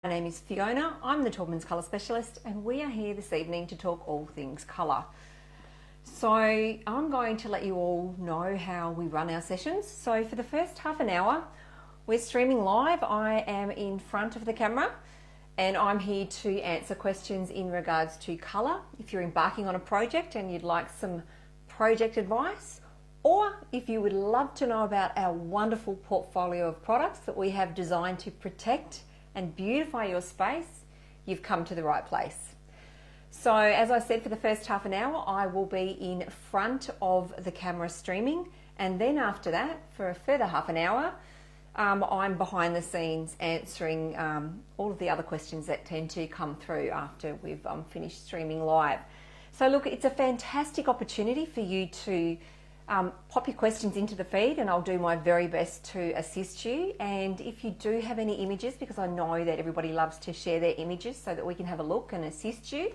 My name is Fiona, I'm the Taubmans Colour Specialist, and we are here this evening to talk all things colour. So I'm going to let you all know how we run our sessions. So for the first half an hour, we're streaming live. I am in front of the camera and I'm here to answer questions in regards to colour. If you're embarking on a project and you'd like some project advice, or if you would love to know about our wonderful portfolio of products that we have designed to protect and beautify your space, you've come to the right place. So as I said, for the first half an hour, I will be in front of the camera streaming, and then after that, for a further half an hour, I'm behind the scenes answering all of the other questions that tend to come through after we've finished streaming live. So look, it's a fantastic opportunity for you to pop your questions into the feed, and I'll do my very best to assist you. And if you do have any images, because I know that everybody loves to share their images so that we can have a look and assist you,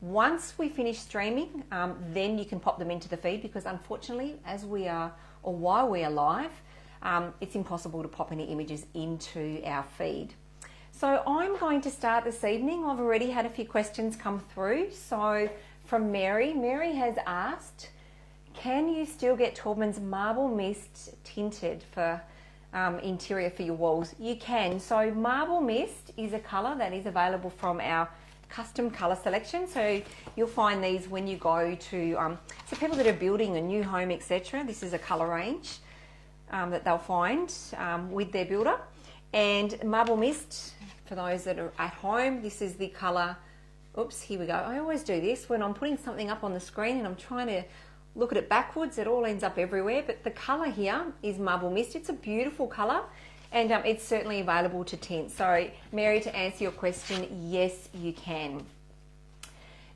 once we finish streaming, then you can pop them into the feed, because unfortunately, while we are live, it's impossible to pop any images into our feed. So I'm going to start this evening. I've already had a few questions come through. So from Mary has asked, can you still get Taubmans Marble Mist tinted for interior for your walls? You can. So Marble Mist is a colour that is available from our custom colour selection. So you'll find these when you go to, so people that are building a new home, etc. This is a colour range that they'll find with their builder. And Marble Mist, for those that are at home, this is the colour, oops, here we go. I always do this when I'm putting something up on the screen and I'm trying to look at it backwards, it all ends up everywhere, but the colour here is Marble Mist. It's a beautiful colour, and it's certainly available to tint. So Mary, to answer your question, yes, you can.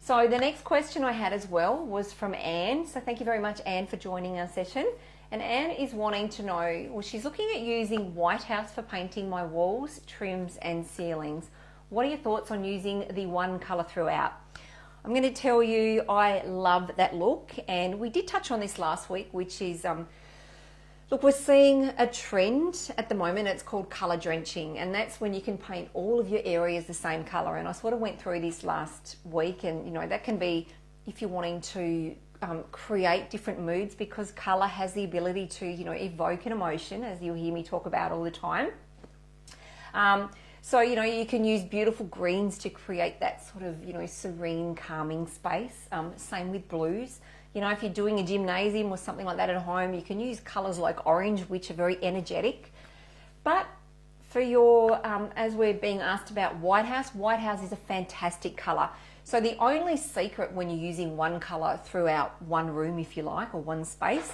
So the next question I had as well was from Anne. So thank you very much, Anne, for joining our session. And Anne is wanting to know, well, she's looking at using White House for painting my walls, trims and ceilings. What are your thoughts on using the one colour throughout? I'm going to tell you, I love that look, and we did touch on this last week, which is, look, we're seeing a trend at the moment. It's called colour drenching, and that's when you can paint all of your areas the same colour. And I sort of went through this last week, and you know, that can be if you're wanting to create different moods, because colour has the ability to, you know, evoke an emotion, as you'll hear me talk about all the time. So, you know, you can use beautiful greens to create that sort of, you know, serene, calming space. Same with blues. You know, if you're doing a gymnasium or something like that at home, you can use colours like orange, which are very energetic. But for your, as we're being asked about White House is a fantastic colour. So the only secret when you're using one colour throughout one room, if you like, or one space.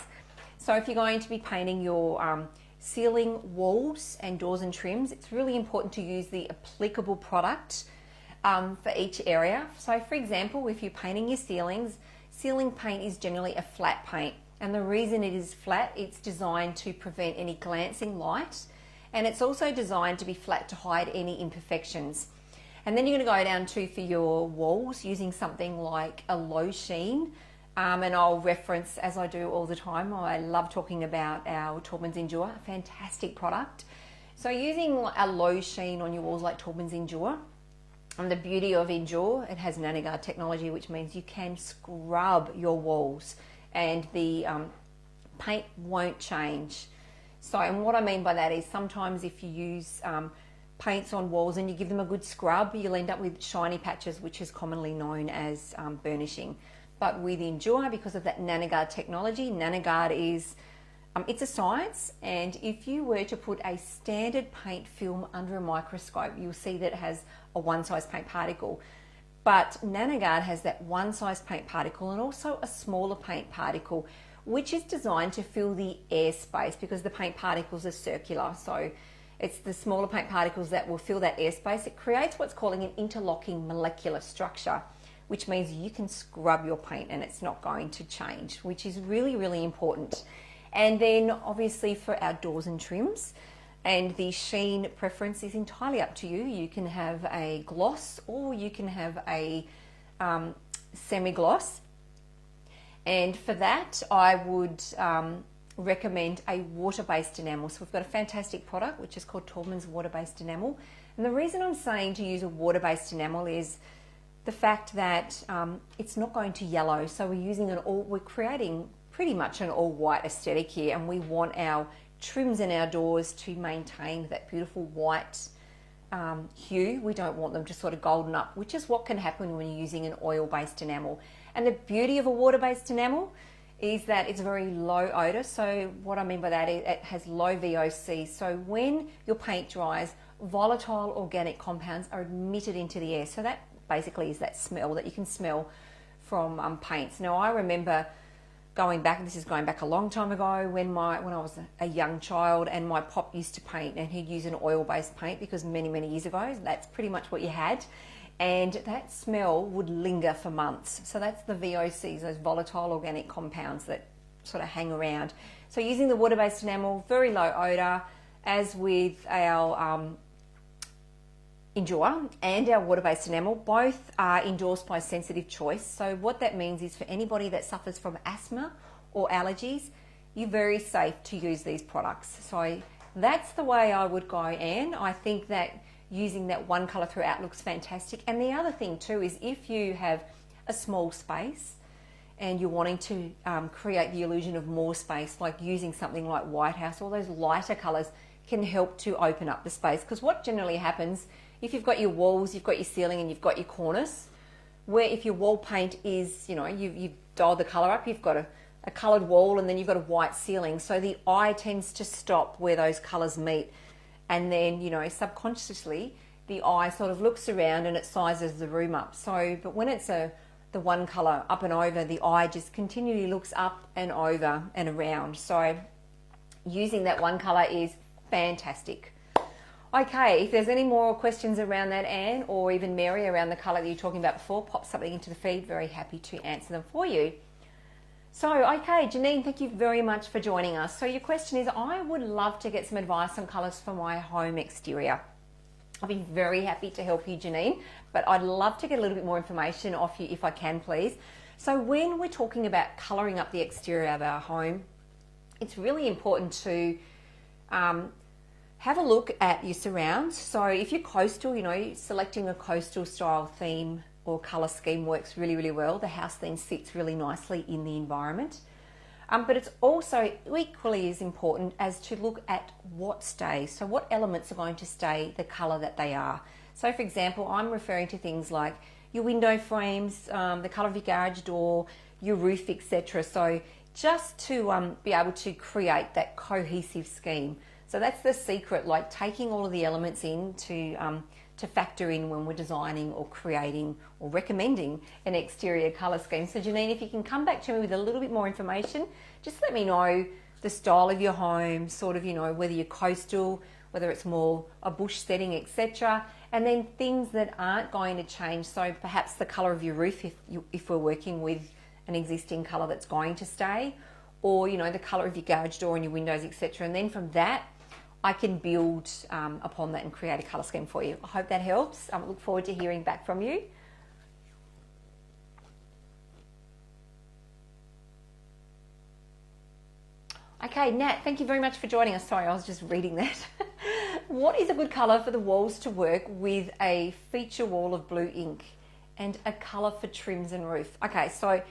So if you're going to be painting your ceiling, walls and doors and trims, it's really important to use the applicable product for each area. So for example, if you're painting your ceilings, ceiling paint is generally a flat paint, and the reason it is flat, it's designed to prevent any glancing light, and it's also designed to be flat to hide any imperfections. And then you're going to go down to, for your walls, using something like a low sheen. And I'll reference, as I do all the time, I love talking about our Taubmans Endure, a fantastic product. So using a low sheen on your walls like Taubmans Endure, and the beauty of Endure, it has NanoGuard technology, which means you can scrub your walls and the paint won't change. So, and what I mean by that is sometimes if you use paints on walls and you give them a good scrub, you'll end up with shiny patches, which is commonly known as burnishing. But with Endure, because of that NanoGuard technology, NanoGuard is, it's a science, and if you were to put a standard paint film under a microscope, you'll see that it has a one-size paint particle. But NanoGuard has that one-size paint particle and also a smaller paint particle, which is designed to fill the airspace, because the paint particles are circular. So it's the smaller paint particles that will fill that airspace. It creates what's calling an interlocking molecular structure, which means you can scrub your paint and it's not going to change, which is really, really important. And then obviously for our doors and trims, and the sheen preference is entirely up to you. You can have a gloss or you can have a semi-gloss. And for that, I would recommend a water-based enamel. So we've got a fantastic product which is called Taubmans water-based enamel. And the reason I'm saying to use a water-based enamel is the fact that it's not going to yellow. So we're creating pretty much an all white aesthetic here, and we want our trims and our doors to maintain that beautiful white hue. We don't want them to sort of golden up, which is what can happen when you're using an oil-based enamel. And the beauty of a water-based enamel is that it's very low odor. So what I mean by that is it has low VOC. So when your paint dries, volatile organic compounds are emitted into the air. So that basically is that smell that you can smell from paints. Now I remember going back, this is going back a long time ago, when I was a young child and my pop used to paint, and he'd use an oil-based paint because many years ago, that's pretty much what you had. And that smell would linger for months. So that's the VOCs, those volatile organic compounds that sort of hang around. So using the water-based enamel, very low odor, as with our Endure and our water-based enamel, both are endorsed by Sensitive Choice. So what that means is for anybody that suffers from asthma or allergies, you're very safe to use these products. So that's the way I would go, Anne. I think that using that one colour throughout looks fantastic. And the other thing too is if you have a small space and you're wanting to create the illusion of more space, like using something like White House, all those lighter colours can help to open up the space. Because what generally happens, if you've got your walls, you've got your ceiling and you've got your cornice, where if your wall paint is, you've dialed the colour up, you've got a coloured wall and then you've got a white ceiling. So the eye tends to stop where those colours meet. And then, subconsciously, the eye sort of looks around and it sizes the room up. So, but when it's the one colour up and over, the eye just continually looks up and over and around. So using that one colour is fantastic. Okay, if there's any more questions around that, Anne, or even Mary, around the colour that you were talking about before, pop something into the feed. Very happy to answer them for you. So, okay, Janine, thank you very much for joining us. So your question is, I would love to get some advice on colours for my home exterior. I'll be very happy to help you, Janine, but I'd love to get a little bit more information off you if I can, please. So when we're talking about colouring up the exterior of our home, it's really important to have a look at your surrounds. So if you're coastal, selecting a coastal style theme or colour scheme works really well. The house then sits really nicely in the environment. But it's also equally as important as to look at what stays. So what elements are going to stay the colour that they are. So for example, I'm referring to things like your window frames, the colour of your garage door, your roof, etc. So just to be able to create that cohesive scheme. So that's the secret, like taking all of the elements in to factor in when we're designing or creating or recommending an exterior colour scheme. So Janine, if you can come back to me with a little bit more information, just let me know the style of your home, sort of, whether you're coastal, whether it's more a bush setting, etc. And then things that aren't going to change. So perhaps the colour of your roof, if we're working with an existing colour that's going to stay, or, the colour of your garage door and your windows, etc. And then from that, I can build upon that and create a colour scheme for you. I hope that helps. I look forward to hearing back from you. Okay, Nat, thank you very much for joining us. Sorry, I was just reading that. What is a good colour for the walls to work with a feature wall of blue ink and a colour for trims and roof? Okay, so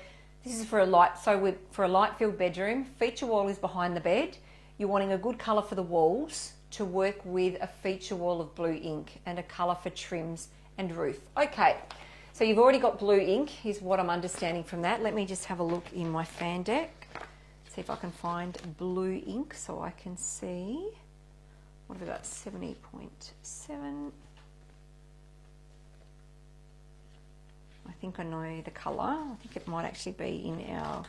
this is for a light filled bedroom. Feature wall is behind the bed. You're wanting a good colour for the walls to work with a feature wall of blue ink and a colour for trims and roof. Okay, so you've already got blue ink, is what I'm understanding from that. Let me just have a look in my fan deck, see if I can find blue ink so I can see. What have we got? 70.7. I think I know the colour. I think it might actually be in our...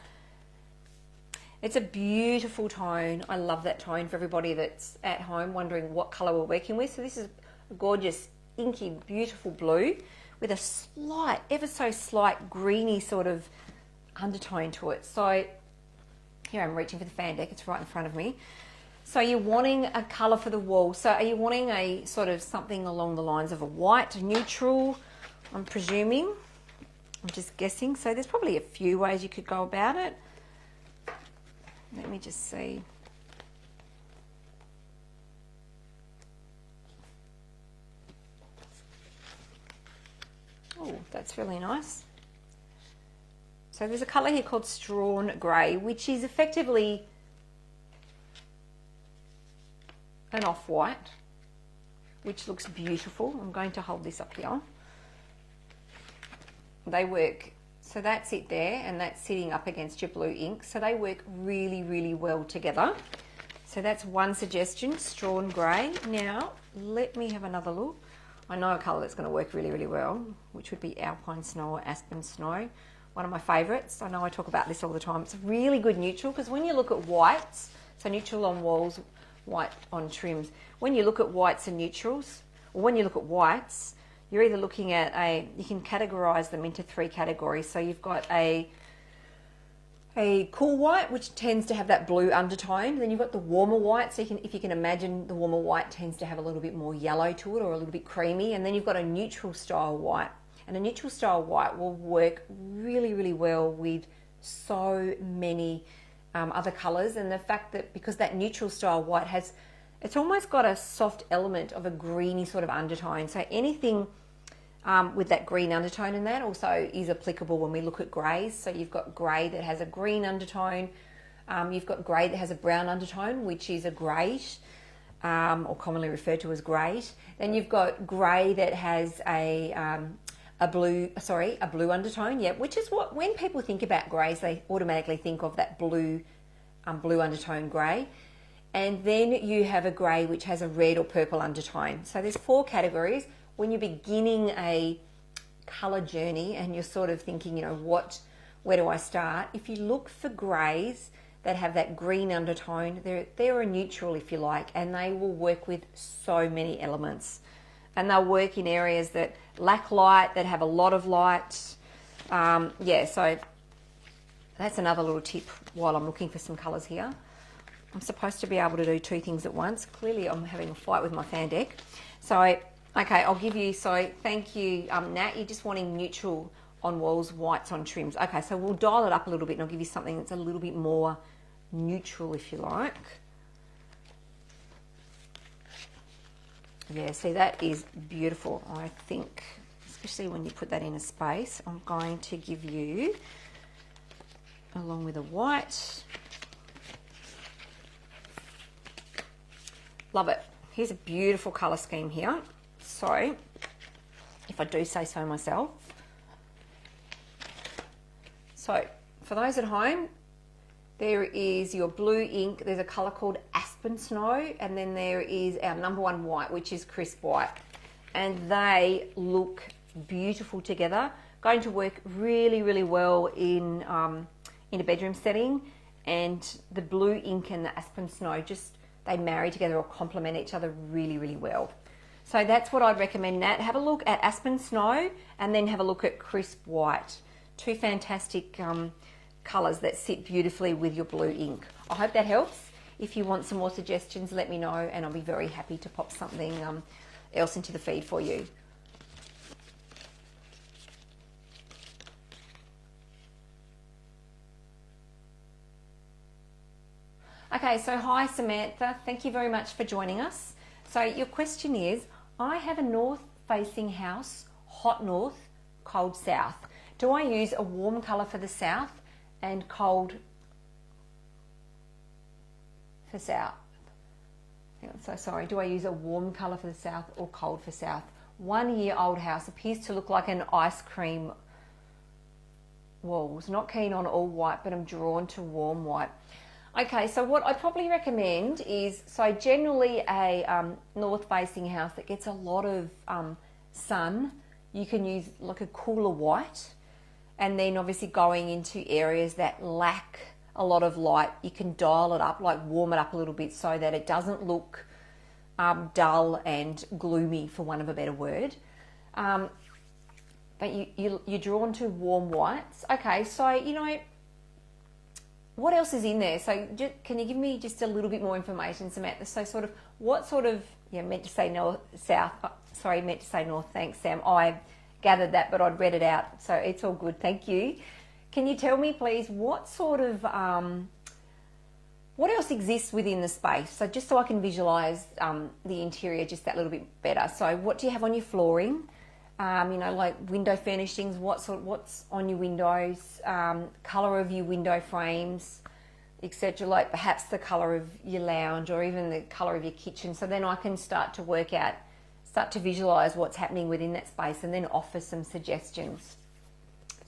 It's a beautiful tone. I love that tone for everybody that's at home wondering what colour we're working with. So this is a gorgeous, inky, beautiful blue with a slight, ever so slight greeny sort of undertone to it. So here I'm reaching for the fan deck. It's right in front of me. So you're wanting a colour for the wall. So are you wanting a sort of something along the lines of a white, neutral, I'm presuming? I'm just guessing. So there's probably a few ways you could go about it. Let me just see. That's really nice. So there's a colour here called Strawn Grey, which is effectively an off-white, which looks beautiful. I'm going to hold this up here. They work, so that's it there, and that's sitting up against your blue ink. So they work really, really well together. So that's one suggestion, Strawn Grey. Now, let me have another look. I know a colour that's going to work really, really well, which would be Alpine Snow or Aspen Snow. One of my favourites. I know I talk about this all the time. It's a really good neutral, because when you look at whites, so neutral on walls, white on trims. When you look at whites and neutrals, or when you look at whites, you're either looking at you can categorise them into 3 categories. So you've got a cool white, which tends to have that blue undertone. Then you've got the warmer white. So if you can imagine, the warmer white tends to have a little bit more yellow to it, or a little bit creamy. And then you've got a neutral style white. And a neutral style white will work really, really well with so many other colours. And the fact that, because that neutral style white has, it's almost got a soft element of a greeny sort of undertone. So anything with that green undertone in that also is applicable when we look at greys. So you've got grey that has a green undertone. You've got grey that has a brown undertone, which is a greige, or commonly referred to as greige. Then you've got grey that has a blue undertone, yeah, which is what, when people think about greys, they automatically think of that blue undertone grey. And then you have a grey which has a red or purple undertone. So there's 4 categories. When you're beginning a colour journey and you're sort of thinking, you know, where do I start? If you look for greys that have that green undertone, they're a neutral, if you like, and they will work with so many elements. And they'll work in areas that lack light, that have a lot of light. Yeah, so that's another little tip while I'm looking for some colours here. I'm supposed to be able to do 2 things at once. Clearly I'm having a fight with my fan deck. So, okay, I'll give you, so thank you, Nat. You're just wanting neutral on walls, whites on trims. Okay, so we'll dial it up a little bit and I'll give you something that's a little bit more neutral, if you like. Yeah, see, that is beautiful, I think, especially when you put that in a space. I'm going to give you, along with a white, love it. Here's a beautiful colour scheme here. So, if I do say so myself. So, for those at home, there is your blue ink. There's a colour called Aspen Snow, and then there is our number 1 white, which is crisp white. And they look beautiful together. Going to work really, really well in a bedroom setting. And the blue ink and the Aspen Snow, they marry together or complement each other really, really well. So that's what I'd recommend, Nat. Have a look at Aspen Snow and then have a look at crisp white. 2 fantastic colours that sit beautifully with your blue ink. I hope that helps. If you want some more suggestions, let me know and I'll be very happy to pop something else into the feed for you. Okay, so hi Samantha, thank you very much for joining us. So your question is, I have a north facing house, hot north, cold south. Do I use a warm colour for the south and cold for south? I'm so sorry, do I use a warm colour for the south or cold for south? 1-year-old house, appears to look like an ice cream walls. Not keen on all white, but I'm drawn to warm white. Okay, so what I'd probably recommend is, so generally a north-facing house that gets a lot of sun, you can use like a cooler white, and then obviously going into areas that lack a lot of light, you can dial it up, like warm it up a little bit so that it doesn't look dull and gloomy, for want of a better word. But you're drawn to warm whites. Okay, so, you know, what else is in there? So can you give me just a little bit more information, Samantha? So sort of, what sort of, yeah, meant to say north, south, meant to say north, thanks Sam. I gathered that, but I'd read it out, so it's all good, thank you. Can you tell me please, what sort of, what else exists within the space? So just so I can visualise the interior just that little bit better. So what do you have on your flooring? you know, like window furnishings, what's on your windows, colour of your window frames, etc. Like perhaps the colour of your lounge or even the colour of your kitchen. So then I can start to work out, start to visualise what's happening within that space and then offer some suggestions.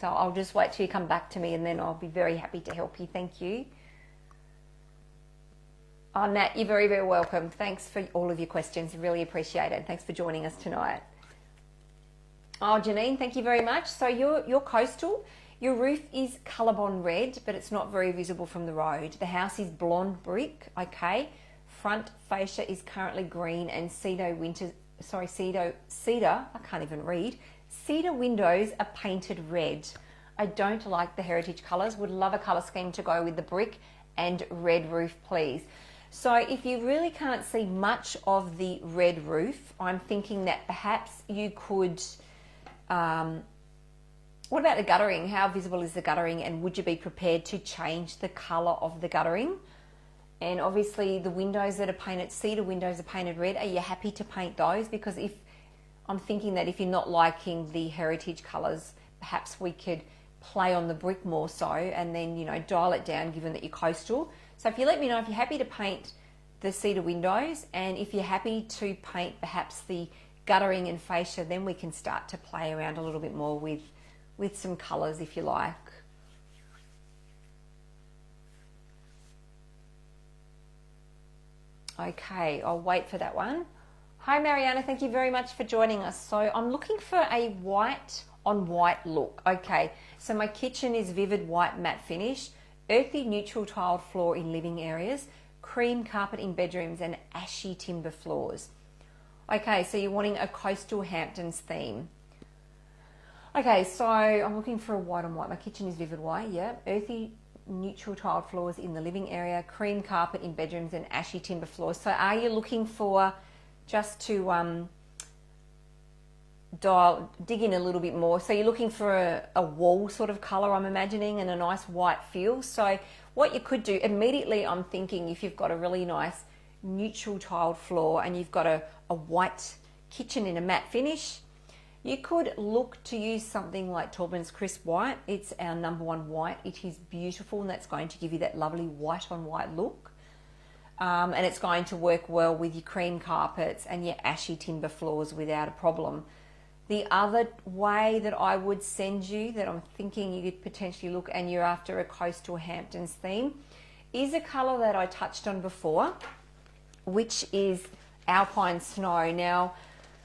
So I'll just wait till you come back to me and then I'll be very happy to help you. Thank you. Oh, Nat, you're very, very welcome. Thanks for all of your questions. Really appreciate it. Thanks for joining us tonight. Oh, Janine, thank you very much. So you're coastal. Your roof is Colorbond red, but it's not very visible from the road. The house is blonde brick, okay. Front fascia is currently green and cedar, I can't even read. Cedar windows are painted red. I don't like the heritage colours. Would love a colour scheme to go with the brick and red roof, please. So if you really can't see much of the red roof, I'm thinking that perhaps you could, what about the guttering? How visible is the guttering and would you be prepared to change the colour of the guttering? And obviously the windows that are painted, cedar windows are painted red. Are you happy to paint those? Because if I'm thinking that if you're not liking the heritage colours, perhaps we could play on the brick more so and then, you know, dial it down given that you're coastal. So if you let me know if you're happy to paint the cedar windows and if you're happy to paint perhaps the guttering and fascia, then we can start to play around a little bit more with some colours if you like. Okay, I'll wait for that one. Hi Mariana, thank you very much for joining us. So I'm looking for a white on white look. Okay, so my kitchen is vivid white matte finish, earthy neutral tiled floor in living areas, cream carpet in bedrooms and ashy timber floors. Okay, so you're wanting a coastal Hamptons theme. Okay, so I'm looking for a white on white. My kitchen is vivid white, yeah. Earthy neutral tiled floors in the living area, cream carpet in bedrooms and ashy timber floors. So are you looking for, just to dig in a little bit more, so you're looking for a wall sort of colour, I'm imagining, and a nice white feel. So what you could do immediately, I'm thinking, if you've got a really nice neutral tiled floor and you've got a white kitchen in a matte finish, you could look to use something like Taubmans Crisp White. It's our #1 white. It is beautiful and that's going to give you that lovely white on white look. And it's going to work well with your cream carpets and your ashy timber floors without a problem. The other way that I would send you, that I'm thinking you could potentially look, and you're after a coastal Hamptons theme, is a colour that I touched on before, which is Alpine Snow. Now,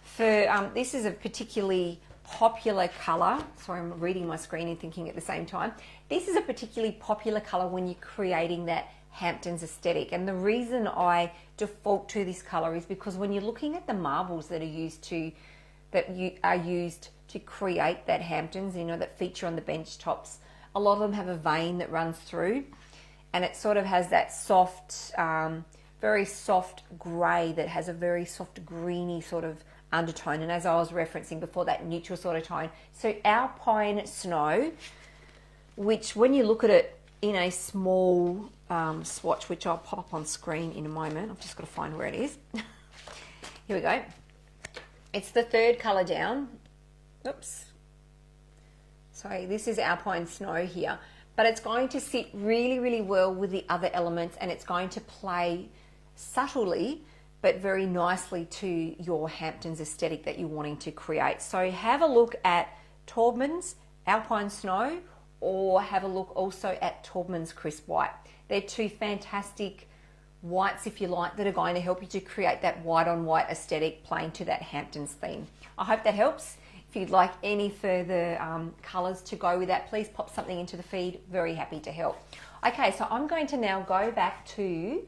for this is a particularly popular colour. Sorry, I'm reading my screen and thinking at the same time. This is a particularly popular colour when you're creating that Hamptons aesthetic. And the reason I default to this colour is because when you're looking at the marbles that are used to create that Hamptons, you know, that feature on the bench tops, a lot of them have a vein that runs through and it sort of has that soft, very soft grey that has a very soft greeny sort of undertone, and as I was referencing before, that neutral sort of tone. So Alpine Snow, which when you look at it in a small swatch, which I'll pop up on screen in a moment, I've just got to find where it is. Here we go. It's the third colour down. Oops. So this is Alpine Snow here, but it's going to sit really, really well with the other elements, and it's going to play subtly but very nicely to your Hamptons aesthetic that you're wanting to create. So have a look at Taubmans Alpine Snow, or have a look also at Taubmans Crisp White. They're two fantastic whites, if you like, that are going to help you to create that white on white aesthetic playing to that Hamptons theme. I hope that helps. If you'd like any further colours to go with that, please pop something into the feed. Very happy to help. Okay, so I'm going to now go back to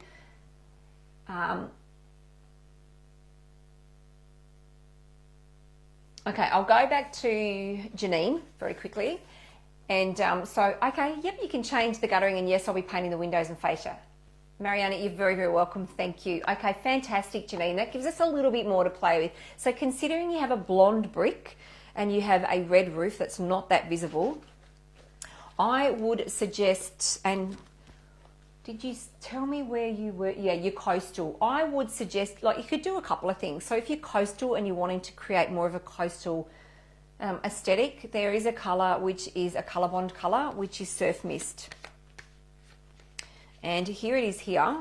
I'll go back to Janine very quickly. And okay, yep, you can change the guttering, and yes, I'll be painting the windows and fascia. Mariana, you're very, very welcome. Thank you. Okay, fantastic, Janine. That gives us a little bit more to play with. So considering you have a blonde brick and you have a red roof that's not that visible, I would suggest, and did you tell me where you were? Yeah, you're coastal. I would suggest, like, you could do a couple of things. So if you're coastal and you're wanting to create more of a coastal aesthetic, there is a colour which is a colour bond colour, which is Surf Mist. And here it is here.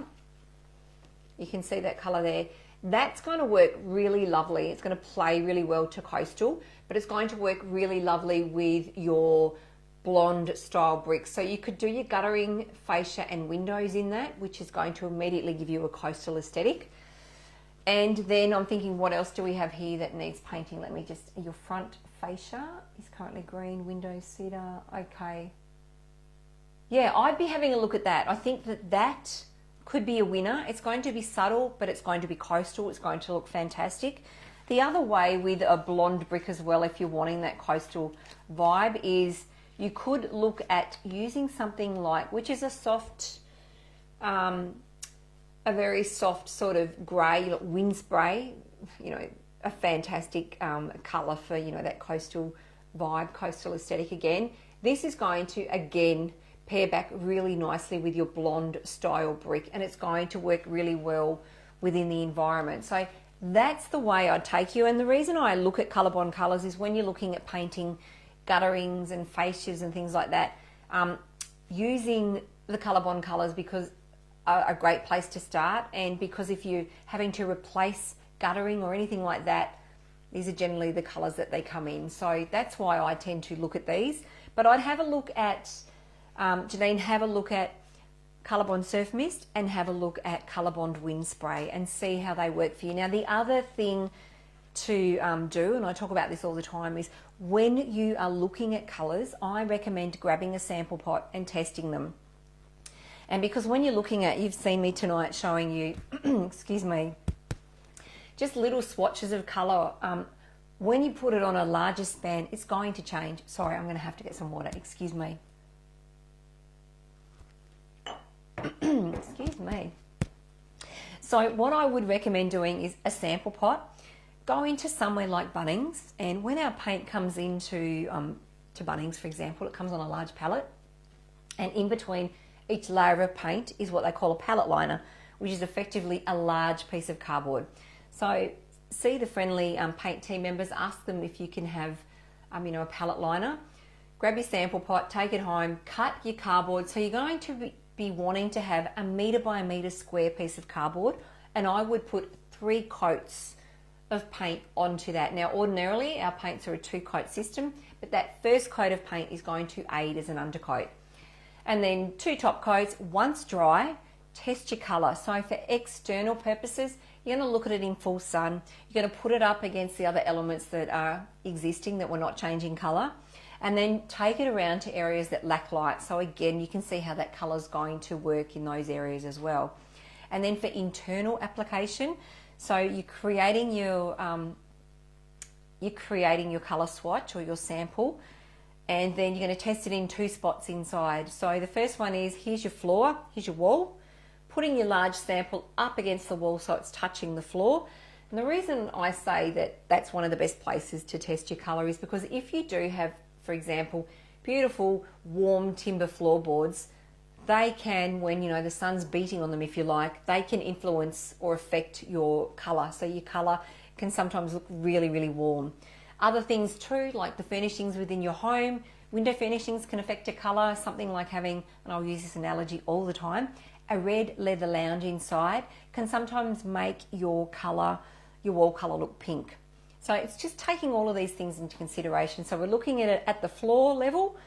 You can see that colour there. That's going to work really lovely. It's going to play really well to coastal, but it's going to work really lovely with your blonde style bricks. So you could do your guttering, fascia and windows in that, which is going to immediately give you a coastal aesthetic. And then I'm thinking, what else do we have here that needs painting? Let me just, your front fascia is currently green, windows cedar, okay. Yeah, I'd be having a look at that. I think that that could be a winner. It's going to be subtle, but it's going to be coastal. It's going to look fantastic. The other way with a blonde brick as well, if you're wanting that coastal vibe, is you could look at using something like, which is a soft, a very soft sort of grey, wind spray, you know, a fantastic colour for, you know, that coastal vibe, coastal aesthetic again. This is going to, again, pair back really nicely with your blonde style brick, and it's going to work really well within the environment. So that's the way I'd take you. And the reason I look at colour bond colours is when you're looking at painting gutterings and fascias and things like that, using the colour bond colours because are a great place to start, and because if you're having to replace guttering or anything like that, these are generally the colours that they come in. So that's why I tend to look at these. But I'd have a look at Janine, have a look at Colour Bond Surf Mist and have a look at Colour Bond Wind Spray and see how they work for you. Now, the other thing to do, and I talk about this all the time, is when you are looking at colours, I recommend grabbing a sample pot and testing them. And because when you're looking at, you've seen me tonight showing you, excuse me, just little swatches of colour. When you put it on a larger span, it's going to change. Sorry, I'm going to have to get some water. Excuse me. Excuse me. So what I would recommend doing is a sample pot. Go into somewhere like Bunnings, and when our paint comes into to Bunnings, for example, it comes on a large palette, and in between each layer of paint is what they call a palette liner, which is effectively a large piece of cardboard. So see the friendly paint team members, ask them if you can have you know, a palette liner. Grab your sample pot, take it home, cut your cardboard. So you're going to be wanting to have a metre by a metre square piece of cardboard, and I would put 3 coats of paint onto that. Now ordinarily our paints are a 2-coat system, but that first coat of paint is going to aid as an undercoat. And then 2 top coats. Once dry, test your colour. So for external purposes, you're going to look at it in full sun. You're going to put it up against the other elements that are existing that we're not changing colour, and then take it around to areas that lack light. So again, you can see how that colour is going to work in those areas as well. And then for internal application, so you're creating your colour swatch or your sample, and then you're going to test it in 2 spots inside. So the first one is, here's your floor, here's your wall, putting your large sample up against the wall so it's touching the floor. And the reason I say that that's one of the best places to test your colour is because if you do have, for example, beautiful warm timber floorboards, they can, when you know the sun's beating on them, if you like, they can influence or affect your colour. So your colour can sometimes look really, really warm. Other things too, like the furnishings within your home, window furnishings can affect your colour. Something like having, and I'll use this analogy all the time, a red leather lounge inside can sometimes make your colour, your wall colour look pink. So it's just taking all of these things into consideration. So we're looking at it at the floor level,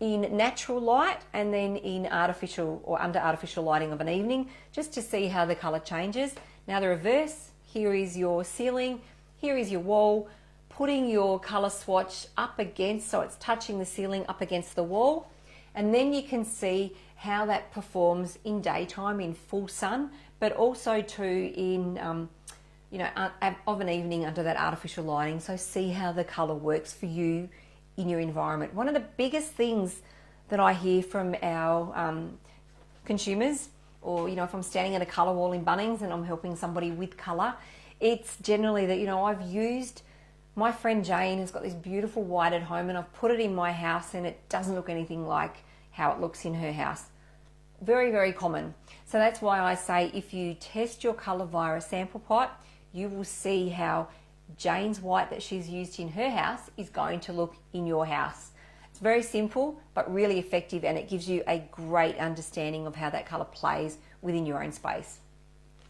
in natural light, and then in artificial or under artificial lighting of an evening, just to see how the colour changes. Now the reverse, here is your ceiling, here is your wall, putting your colour swatch up against, so it's touching the ceiling up against the wall, and then you can see how that performs in daytime in full sun, but also too in you know, of an evening under that artificial lighting. So see how the colour works for you in your environment. One of the biggest things that I hear from our consumers, or you know, if I'm standing at a colour wall in Bunnings and I'm helping somebody with colour, it's generally that, you know, I've used, my friend Jane has got this beautiful white at home and I've put it in my house and it doesn't look anything like how it looks in her house. Very, very common. So that's why I say if you test your colour via a sample pot, you will see how Jane's white that she's used in her house is going to look in your house. It's very simple, but really effective, and it gives you a great understanding of how that colour plays within your own space.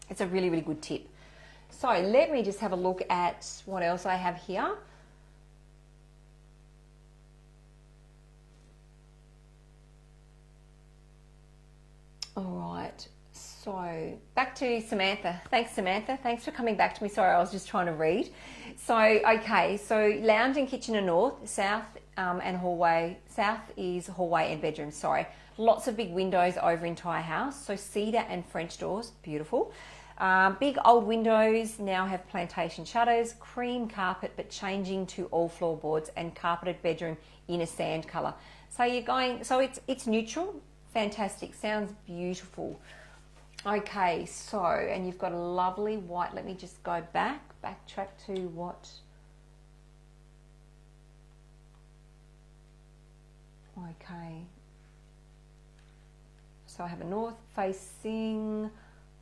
It's a really, really good tip. So let me just have a look at what else I have here. All right, so back to Samantha. Thanks, Samantha. Thanks for coming back to me. Sorry, I was just trying to read. So, okay, so lounge and kitchen are north, south and hallway. South is hallway and bedroom, sorry. Lots of big windows over entire house. So cedar and French doors, beautiful. Big old windows now have plantation shutters, cream carpet, but changing to all floorboards, and carpeted bedroom in a sand colour. So you're going, so it's neutral. Fantastic, sounds beautiful. Okay, so, and you've got a lovely white, let me just go backtrack to what, okay. So I have a north facing,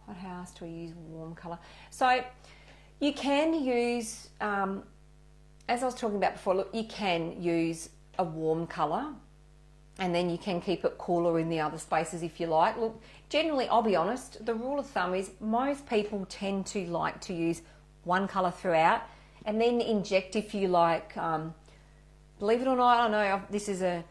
what house do we use warm colour? So you can use, as I was talking about before, look, you can use a warm colour, and then you can keep it cooler in the other spaces if you like. Look, generally, I'll be honest, the rule of thumb is most people tend to like to use one colour throughout and then inject if you like. Believe it or not, I know this is a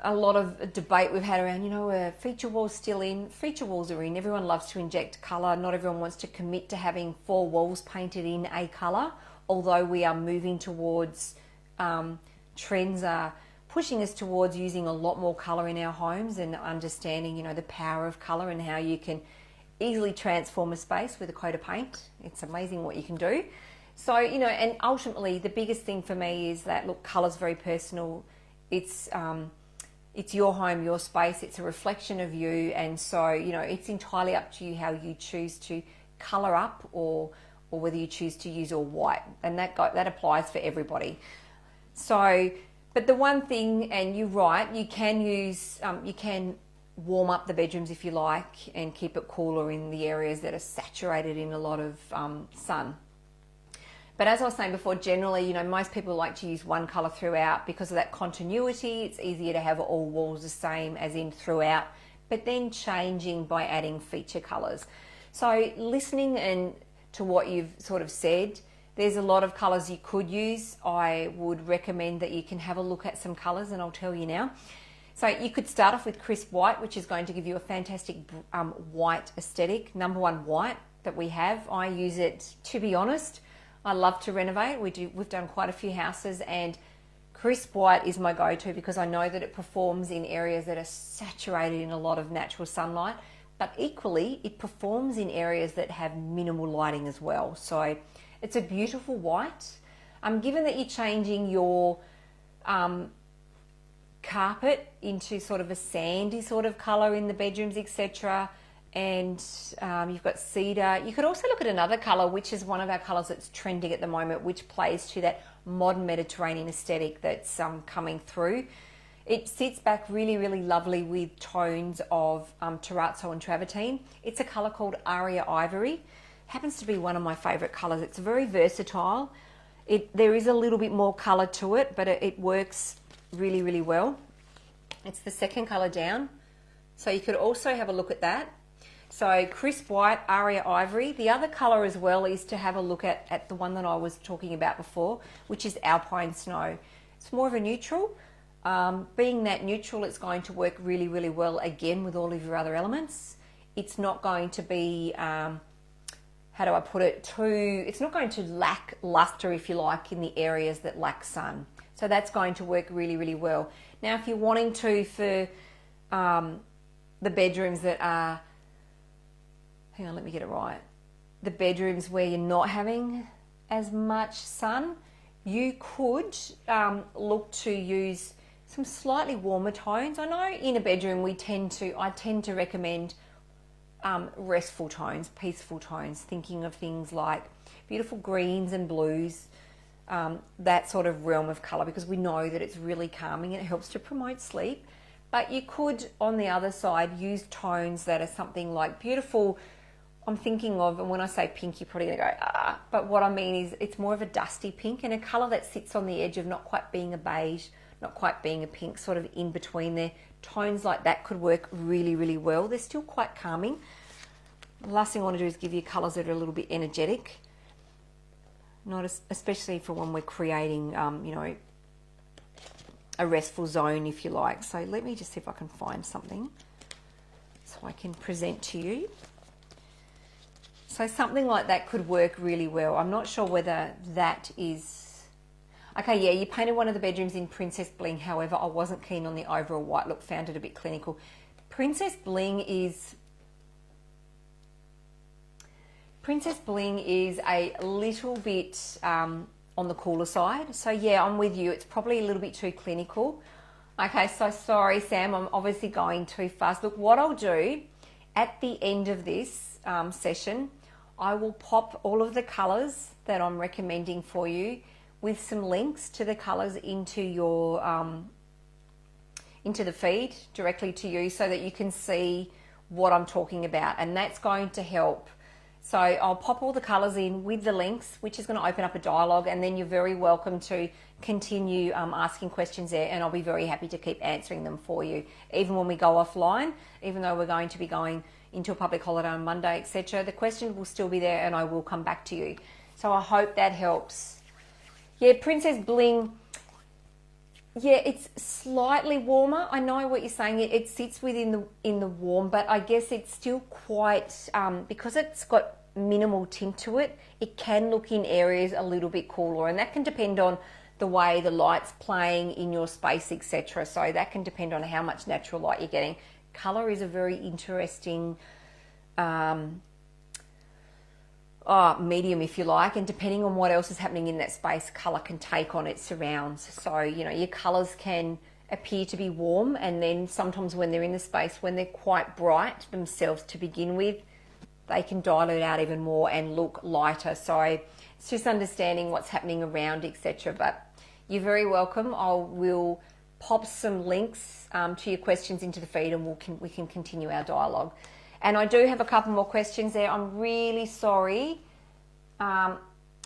lot of debate we've had around, you know, feature walls still in. Feature walls are in. Everyone loves to inject colour. Not everyone wants to commit to having 4 walls painted in a colour, although we are moving towards, trends are pushing us towards using a lot more colour in our homes and understanding, you know, the power of colour and how you can easily transform a space with a coat of paint. It's amazing what you can do. So, you know, and ultimately the biggest thing for me is that, look, colour's very personal. It's your home, your space. It's a reflection of you. And so, you know, it's entirely up to you how you choose to colour up or whether you choose to use all white. And that applies for everybody. So, but the one thing, and you're right, you can use, you can warm up the bedrooms if you like and keep it cooler in the areas that are saturated in a lot of sun. But as I was saying before, generally, you know, most people like to use one colour throughout because of that continuity. It's easier to have all walls the same as in throughout, but then changing by adding feature colours. So listening and to what you've sort of said, there's a lot of colours you could use. I would recommend that you can have a look at some colours, and I'll tell you now. So you could start off with crisp white, which is going to give you a fantastic white aesthetic. Number one white that we have. I use it, to be honest, I love to renovate. We've done quite a few houses, and crisp white is my go-to because I know that it performs in areas that are saturated in a lot of natural sunlight, but equally it performs in areas that have minimal lighting as well. So it's a beautiful white. Given that you're changing your carpet into sort of a sandy sort of colour in the bedrooms, etc., and you've got cedar. You could also look at another colour, which is one of our colours that's trending at the moment, which plays to that modern Mediterranean aesthetic that's coming through. It sits back really, really lovely with tones of terrazzo and travertine. It's a colour called Aria Ivory. Happens to be one of my favourite colours. It's very versatile. There is a little bit more colour to it, but it works really, really well. It's the second colour down. So you could also have a look at that. So crisp white, Aria Ivory. The other colour as well is to have a look at the one that I was talking about before, which is Alpine Snow. It's more of a neutral. Being that neutral, it's going to work really, really well again with all of your other elements. It's not going to be... how do I put it, it's not going to lack luster, if you like, in the areas that lack sun. So that's going to work really, really well. Now, if you're wanting to, for the bedrooms that are, hang on, let me get it right. The bedrooms where you're not having as much sun, you could look to use some slightly warmer tones. I know in a bedroom I tend to recommend restful tones, peaceful tones, thinking of things like beautiful greens and blues, that sort of realm of colour, because we know that it's really calming and it helps to promote sleep. But you could, on the other side, use tones that are something like beautiful I'm thinking of, and when I say pink, you're probably gonna go, ah, but what I mean is it's more of a dusty pink and a color that sits on the edge of not quite being a beige, not quite being a pink, sort of in between there. Tones like that could work really, really well. They're still quite calming. The last thing I want to do is give you colors that are a little bit energetic, especially for when we're creating, you know, a restful zone, if you like. So let me just see if I can find something so I can present to you. So something like that could work really well. I'm not sure whether that is... Okay, yeah, you painted one of the bedrooms in Princess Bling. However, I wasn't keen on the overall white look, found it a bit clinical. Princess Bling is a little bit on the cooler side. So yeah, I'm with you. It's probably a little bit too clinical. Okay, so sorry, Sam, I'm obviously going too fast. Look, what I'll do at the end of this session, I will pop all of the colors that I'm recommending for you with some links to the colors into your into the feed directly to you so that you can see what I'm talking about, and that's going to help. So I'll pop all the colors in with the links, which is going to open up a dialogue, and then you're very welcome to continue asking questions there, and I'll be very happy to keep answering them for you, even when we go offline, even though we're going to be going into a public holiday on Monday, etc. The question will still be there and I will come back to you. So I hope that helps. Yeah, Princess Bling, yeah, it's slightly warmer. I know what you're saying. It sits within the warm, but I guess it's still quite, because it's got minimal tint to it, it can look in areas a little bit cooler, and that can depend on the way the light's playing in your space, etc. So that can depend on how much natural light you're getting. Color is a very interesting medium, if you like, and depending on what else is happening in that space, color can take on its surrounds. So, you know, your colors can appear to be warm, and then sometimes when they're in the space, when they're quite bright themselves to begin with, they can dilute out even more and look lighter. So it's just understanding what's happening around, etc. But you're very welcome. We'll pop some links to your questions into the feed, and we can continue our dialogue. And I do have a couple more questions there. I'm really sorry. Okay,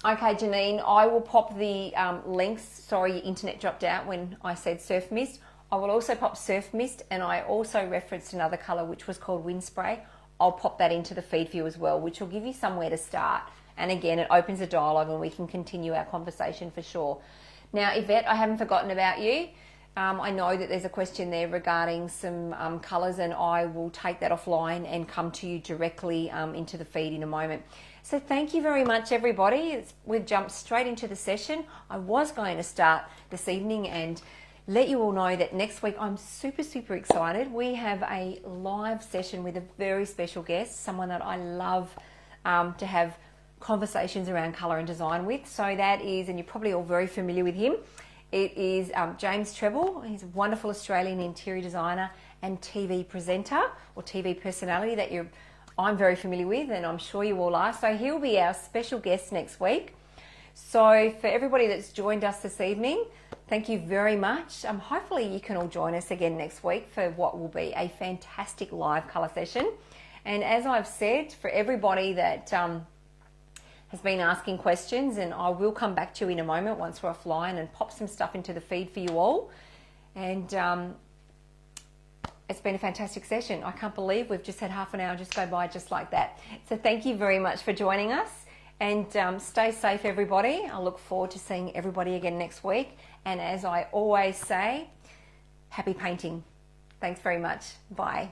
Janine, I will pop the links. Sorry, your internet dropped out when I said surf mist. I will also pop surf mist, and I also referenced another colour which was called wind spray. I'll pop that into the feed for you as well, which will give you somewhere to start. And again, it opens a dialogue and we can continue our conversation for sure. Now, Yvette, I haven't forgotten about you. I know that there's a question there regarding some colours, and I will take that offline and come to you directly into the feed in a moment. So thank you very much, everybody. We've jumped straight into the session. I was going to start this evening and let you all know that next week I'm super, super excited. We have a live session with a very special guest, someone that I love to have conversations around colour and design with. So that is, and you're probably all very familiar with him, it is James Treble. He's a wonderful Australian interior designer and TV presenter or TV personality that I'm very familiar with, and I'm sure you all are. So he'll be our special guest next week. So for everybody that's joined us this evening, thank you very much. Hopefully you can all join us again next week for what will be a fantastic live colour session. And as I've said, for everybody that has been asking questions, and I will come back to you in a moment once we're offline and pop some stuff into the feed for you all. And it's been a fantastic session. I can't believe we've just had half an hour just go by just like that. So thank you very much for joining us, and stay safe, everybody. I look forward to seeing everybody again next week. And as I always say, happy painting. Thanks very much. Bye.